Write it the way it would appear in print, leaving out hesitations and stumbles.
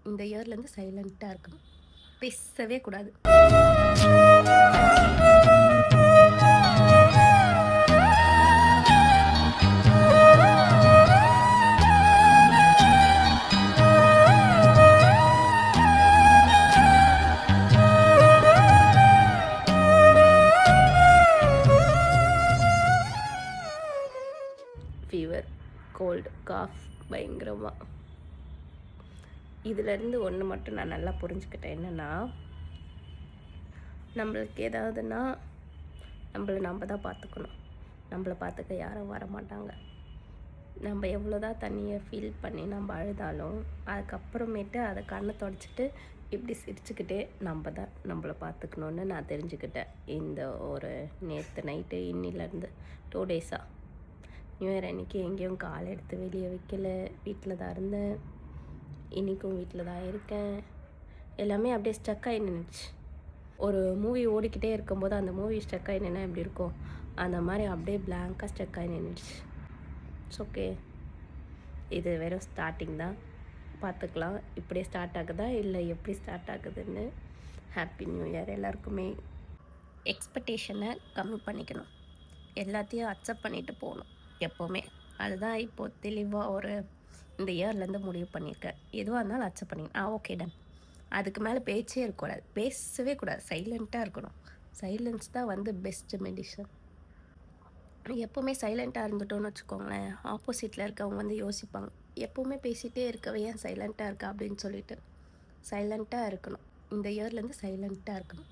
இந்த இயர்லேருந்து சைலண்ட்டாக இருக்கணும். பேசவே கூடாது. ஃபீவர், கோல்டு, காஃப் பயங்கரமாக. இதிலேருந்து ஒன்று மட்டும் நான் நல்லா புரிஞ்சுக்கிட்டேன். என்னென்னா, நம்மளுக்கு ஏதாவதுன்னா நம்ம தான் பார்த்துக்கணும். நம்மளை பார்த்துக்க யாரும் வர மாட்டாங்க. நம்ம எவ்வளோ தான் தண்ணியை ஃபீல் பண்ணி நம்ம அழுதாலும் அதுக்கப்புறமேட்டு அதை கண்ணை தொடச்சிட்டு இப்படி சிரிச்சுக்கிட்டே நம்ம தான் நம்மளை பார்த்துக்கணுன்னு நான் தெரிஞ்சுக்கிட்டேன். இந்த ஒரு நேற்று நைட்டு இன்னிலேருந்து 2 டேஸாக நியூ இயர் அன்றைக்கி எங்கேயும் கால் எடுத்து வெளியே வைக்கல. வீட்டில் தான் இருந்தேன். இன்றைக்கும் வீட்டில் தான் இருக்கேன். எல்லாமே அப்படியே ஸ்டக் ஆகி நின்றுச்சு. ஒரு மூவி ஓடிக்கிட்டே இருக்கும்போது அந்த மூவி ஸ்டக் ஆகி நின்னா எப்படி இருக்கும், அந்த மாதிரி அப்படியே பிளாங்காக ஸ்டக் ஆகி நின்றுச்சு. இட்ஸ் ஓகே, இது வெறும் ஸ்டார்டிங் தான். பார்த்துக்கலாம் இப்படியே ஸ்டார்ட் ஆகுதா இல்லை எப்படி ஸ்டார்ட் ஆகுதுன்னு. ஹாப்பி நியூ இயர் எல்லாருக்குமே. எக்ஸ்பெக்டேஷனை கம்மி பண்ணிக்கணும். எல்லாத்தையும் அக்செப்ட் பண்ணிட்டு போகணும் எப்போவுமே. அதுதான் இப்போது தெளிவாக இந்த இயர்லேருந்து முடிவு பண்ணியிருக்கேன். எதுவாக இருந்தாலும் அக்செப்ட் பண்ணிக்கணும். Okay done. அதுக்கு மேலே பேச்சே இருக்கக்கூடாது, பேசவே கூடாது, சைலண்ட்டாக இருக்கணும். சைலன்ஸ் தான் பெஸ்ட்டு மெடிசன். எப்போவுமே சைலண்ட்டாக இருந்துட்டோன்னு வச்சுக்கோங்களேன், ஆப்போசிட்டில் இருக்கவங்க யோசிப்பாங்க, எப்போவுமே பேசிகிட்டே இருக்கவே ஏன் சைலண்ட்டாக இருக்கா அப்படின்னு சொல்லிட்டு. சைலண்ட்டாக இருக்கணும். இந்த இயர்லேருந்து சைலண்ட்டாக இருக்கணும்.